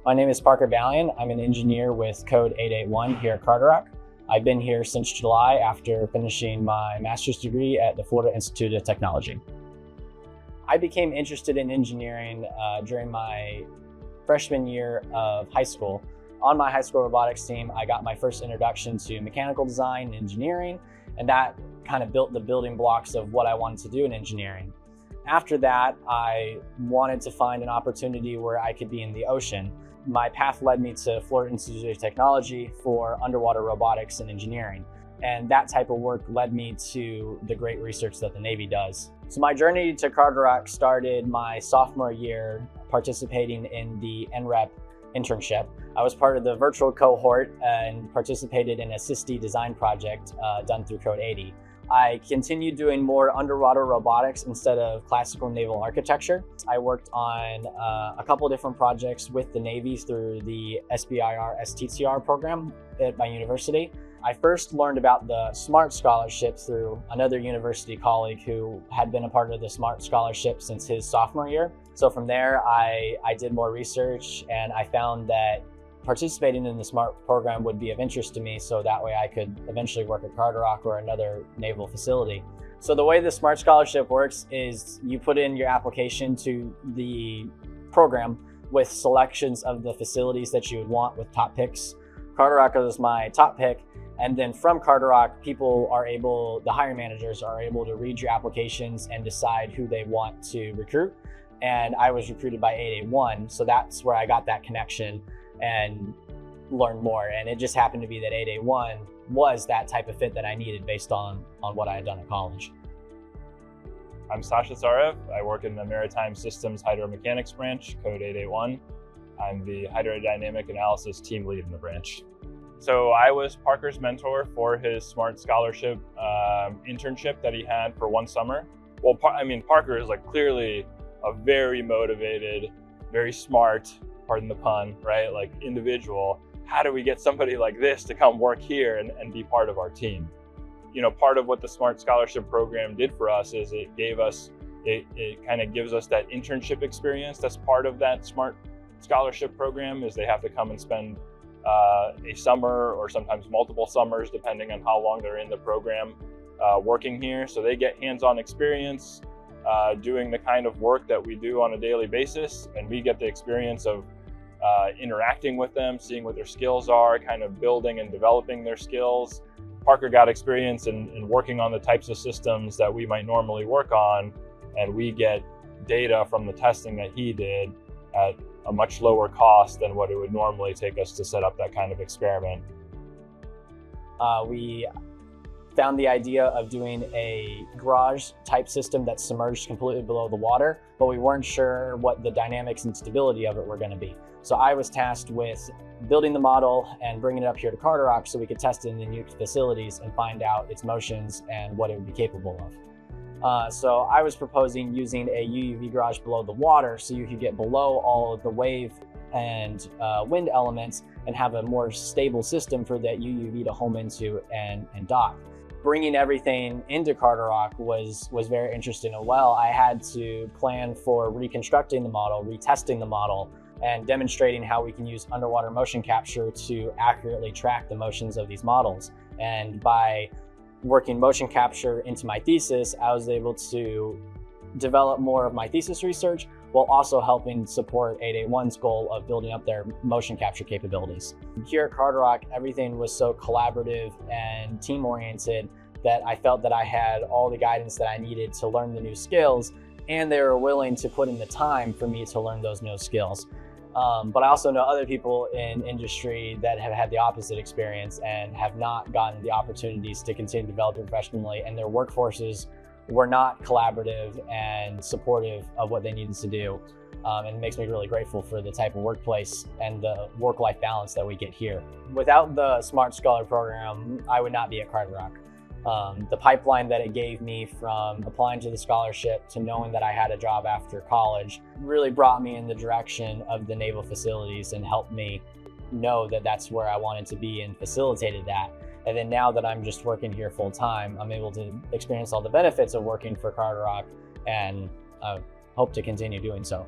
My name is Parker Baillon. I'm an engineer with code 881 here at Carderock. I've been here since July after finishing my master's degree at the Florida Institute of Technology. I became interested in engineering during my freshman year of high school. On my high school robotics team, I got my first introduction to mechanical design and engineering, and that kind of built the building blocks of what I wanted to do in engineering. After that, I wanted to find an opportunity where I could be in the ocean. My path led me to Florida Institute of Technology for underwater robotics and engineering. And that type of work led me to the great research that the Navy does. So my journey to Carderock started my sophomore year participating in the NREP internship. I was part of the virtual cohort and participated in a SISTE design project done through Code 80. I continued doing more underwater robotics instead of classical naval architecture. I worked on a couple of different projects with the Navy through the SBIR STTR program at my university. I first learned about the SMART Scholarship through another university colleague who had been a part of the SMART Scholarship since his sophomore year. So from there, I did more research, and I found that participating in the SMART program would be of interest to me, so that way I could eventually work at Carderock or another naval facility. So the way the SMART Scholarship works is you put in your application to the program with selections of the facilities that you would want with top picks. Carderock was my top pick, and then from Carderock, the hiring managers are able to read your applications and decide who they want to recruit. And I was recruited by 881, so that's where I got that connection and learned more. And it just happened to be that 881 was that type of fit that I needed based on what I had done at college. I'm Sasha Zarev. I work in the Maritime Systems Hydromechanics branch, code 881. I'm the hydrodynamic analysis team lead in the branch. So I was Parker's mentor for his SMART Scholarship internship that he had for one summer. Well, Parker is clearly a very motivated, very smart, pardon the pun, right? Individual. How do we get somebody like this to come work here and be part of our team? You know, part of what the SMART Scholarship program did for us is it kind of gives us that internship experience. That's part of that SMART Scholarship program, is they have to come and spend a summer or sometimes multiple summers, depending on how long they're in the program, working here. So they get hands-on experience doing the kind of work that we do on a daily basis, and we get the experience of interacting with them, seeing what their skills are, kind of building and developing their skills. Parker got experience in working on the types of systems that we might normally work on, and we get data from the testing that he did at a much lower cost than what it would normally take us to set up that kind of experiment. We found the idea of doing a garage type system that's submerged completely below the water, but we weren't sure what the dynamics and stability of it were going to be. So I was tasked with building the model and bringing it up here to Carderock so we could test it in the new facilities and find out its motions and what it would be capable of. So I was proposing using a UUV garage below the water so you could get below all of the wave and wind elements and have a more stable system for that UUV to home into and dock. Bringing everything into Carderock was very interesting as well. I had to plan for reconstructing the model, retesting the model, and demonstrating how we can use underwater motion capture to accurately track the motions of these models. And by working motion capture into my thesis, I was able to develop more of my thesis research while also helping support 881's goal of building up their motion capture capabilities. Here at Carderock, everything was so collaborative and team-oriented that I felt that I had all the guidance that I needed to learn the new skills, and they were willing to put in the time for me to learn those new skills. But I also know other people in industry that have had the opposite experience and have not gotten the opportunities to continue developing professionally, and their workforces were not collaborative and supportive of what they needed to do. And it makes me really grateful for the type of workplace and the work-life balance that we get here. Without the Smart Scholar program, I would not be at Carderock. The pipeline that it gave me from applying to the scholarship to knowing that I had a job after college really brought me in the direction of the naval facilities and helped me know that that's where I wanted to be and facilitated that. And then now that I'm just working here full time, I'm able to experience all the benefits of working for Carderock and hope to continue doing so.